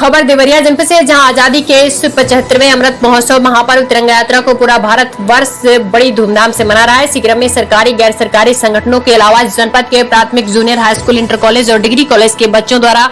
खबर देवरिया जनपद से, जहां आजादी के इस 75वें अमृत महोत्सव महापर्व तिरंगा यात्रा को पूरा भारत वर्ष बड़ी धूमधाम से मना रहा है। इसी क्रम में सरकारी गैर सरकारी संगठनों के अलावा जनपद के प्राथमिक, junior high school, inter college और डिग्री कॉलेज के बच्चों द्वारा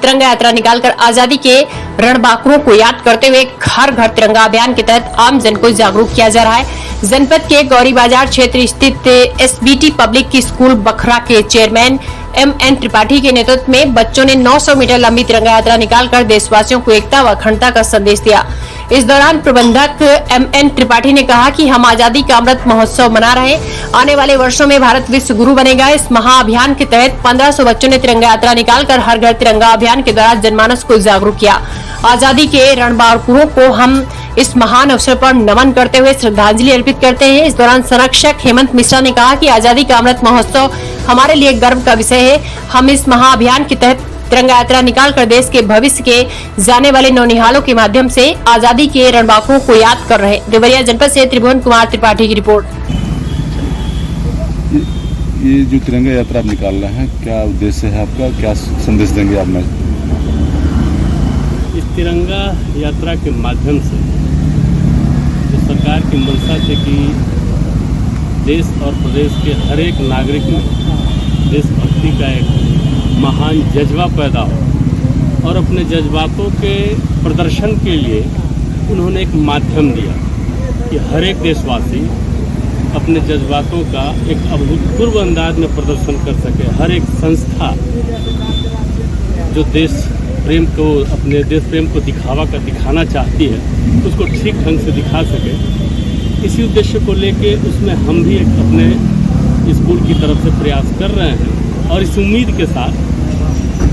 तिरंगा यात्रा निकालकर आजादी के रणबांकुरों को याद करते हुए घर घर तिरंगा अभियान के तहत आम जन को जागरूक किया जा रहा है। जनपद के गौरी बाजार क्षेत्र स्थित एसबीटी पब्लिक स्कूल बखरा के चेयरमैन एमएन त्रिपाठी के नेतृत्व में बच्चों ने 900 मीटर लंबी तिरंगा यात्रा निकालकर देशवासियों को एकता व अखंडता का संदेश दिया। इस दौरान प्रबंधक एमएन त्रिपाठी ने कहा कि हम आजादी का अमृत महोत्सव मना रहे हैं। आने वाले वर्षों में भारत विश्व गुरु बनेगा। इस महाअभियान के तहत 1500 बच्चों ने तिरंगा यात्रा निकालकर हर घर तिरंगा अभियान के द्वारा जनमानस को जागरूक किया। आजादी के रणबांकुरों को हम इस महान अवसर पर नमन करते हुए श्रद्धांजलि अर्पित करते हैं। इस दौरान संरक्षक हेमंत मिश्रा ने कहा कि आजादी का अमृत महोत्सव हमारे लिए गर्व का विषय है। हम इस महाअभियान के तहत तिरंगा यात्रा निकालकर देश के भविष्य के जाने वाले नौनिहालों के माध्यम से आजादी के रणबांकुरों को याद कर रहे हैं। देवरिया जनपद से त्रिभुवन कुमार त्रिपाठी की रिपोर्ट। ये जो तिरंगा यात्रा आप निकाल रहे हैं, क्या उद्देश्य है आपका, क्या संदेश देंगे आप? इस तिरंगा यात्रा के माध्यम से जो सरकार की मंशा थी कि देश और प्रदेश के हर एक नागरिक में देशभक्ति का एक महान जज्बा पैदा हो और अपने जज्बातों के प्रदर्शन के लिए उन्होंने एक माध्यम दिया कि हर एक देशवासी अपने जज्बातों का एक अभूतपूर्व अंदाज में प्रदर्शन कर सके। हर एक संस्था जो देश प्रेम को, अपने देश प्रेम को दिखाना चाहती है, उसको ठीक ढंग से दिखा सके। इसी उद्देश्य को लेके उसमें हम भी एक अपने स्कूल की तरफ से प्रयास कर रहे हैं और इस उम्मीद के साथ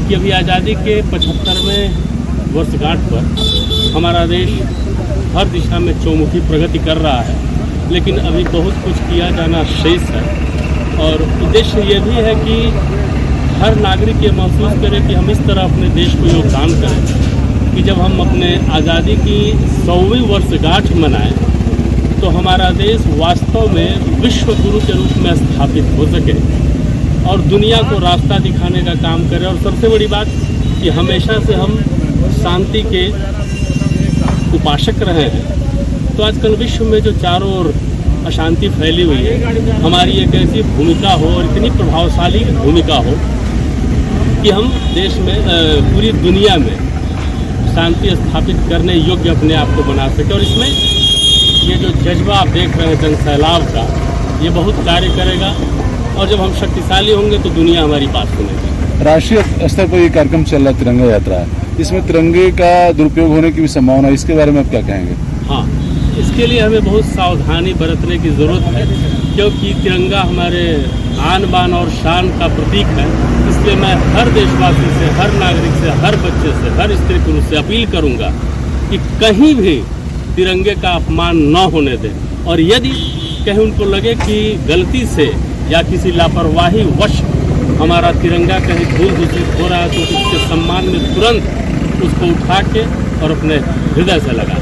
कि अभी आज़ादी के 75वें वर्षगांठ पर हमारा देश हर दिशा में चौमुखी प्रगति कर रहा है, लेकिन अभी बहुत कुछ किया जाना शेष है। और उद्देश्य ये भी है कि हर नागरिक ये महसूस करे कि हम इस तरह अपने देश को योगदान करें कि जब हम अपने आज़ादी की 100वीं वर्षगांठ मनाएं तो हमारा देश वास्तव में विश्व गुरु के रूप में स्थापित हो सके और दुनिया को रास्ता दिखाने का काम करे। और सबसे बड़ी बात कि हमेशा से हम शांति के उपासक रहे हैं, तो आजकल विश्व में जो चारों ओर अशांति फैली हुई है, हमारी एक ऐसी भूमिका हो और इतनी प्रभावशाली भूमिका हो कि हम देश में, पूरी दुनिया में शांति स्थापित करने योग्य अपने आप को बना सके। और इसमें ये जो जज्बा आप देख रहे हैं जनसैलाब का, ये बहुत कार्य करेगा और जब हम शक्तिशाली होंगे तो दुनिया हमारी बात सुनेगी। राष्ट्रीय स्तर पर ये कार्यक्रम चल रहा है, तिरंगा यात्रा, इसमें तिरंगे का दुरुपयोग होने की भी संभावना है, इसके बारे में आप क्या कहेंगे? हाँ, इसके लिए हमें बहुत सावधानी बरतने की ज़रूरत है, क्योंकि तिरंगा हमारे आन बान और शान का प्रतीक है। इसलिए मैं हर देशवासी से, हर नागरिक से, हर बच्चे से, हर स्त्री पुरुष से अपील करूंगा कि कहीं भी तिरंगे का अपमान न होने दें। और यदि कहीं उनको लगे कि गलती से या किसी लापरवाही वश हमारा तिरंगा कहीं धूल दूषित हो रहा है, तो उसके सम्मान में तुरंत उसको उठा के और अपने हृदय से लगा।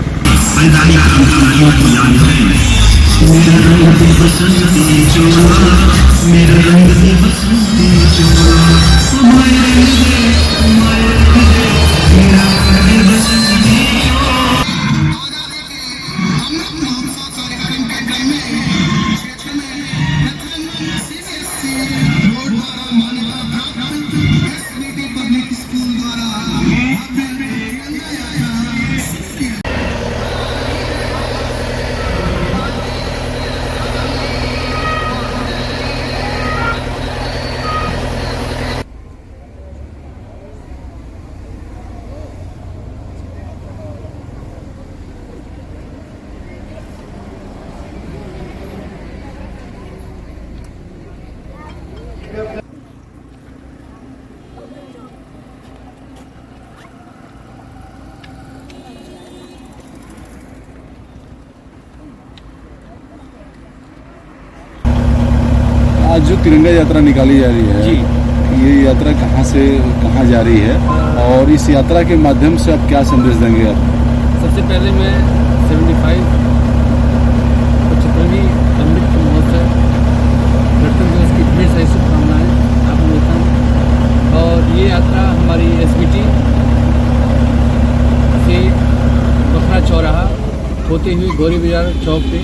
आज जो तिरंगा यात्रा निकाली जा रही है जी, ये यात्रा कहाँ से कहाँ जा रही है और इस यात्रा के माध्यम से आप क्या संदेश देंगे आप? सबसे पहले मैं 75वीं अमृत महोत्सव गणतंत्र दिवस की ढेर सारी शुभकामनाएँ आप लोगों को। और ये यात्रा हमारी एसबीटी होते हुए गौरी बाजार चौक पे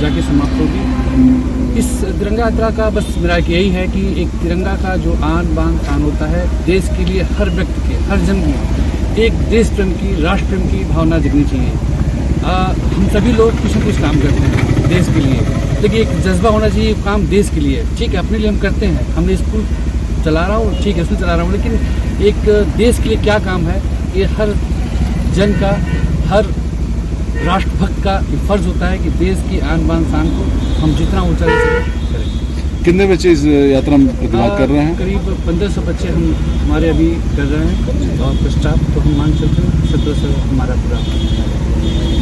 जाके समाप्त होगी। इस तिरंगा यात्रा का बस मेरा यही है कि एक तिरंगा का जो आन बान शान होता है, देश के लिए हर व्यक्ति के, हर जन में एक देश प्रेम की, राष्ट्र प्रेम की भावना जगनी चाहिए। हम सभी लोग कुछ न कुछ काम करते हैं देश के लिए, लेकिन एक जज्बा होना चाहिए काम देश के लिए। ठीक है, अपने लिए हम करते हैं, हमने स्कूल चला रहा हूँ, ठीक है स्कूल चला रहा हूँ, लेकिन एक देश के लिए क्या काम है, ये हर जन का, हर राष्ट्रभक्त का फर्ज होता है कि देश की आन बान शान को हम जितना ऊंचा ले सकें करें। कितने बच्चे इस यात्रा में प्रतिभाग कर रहे हैं? करीब 1500 बच्चे हमारे अभी कर रहे हैं और स्टाफ तो हम मान चलते हैं 1700 हमारा पूरा।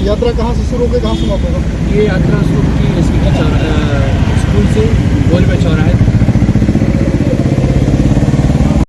यात्रा कहाँ से शुरू होकर कहाँ समाप्त होगा? ये यात्रा शुरू की स्कूल से गोलबे चौराहे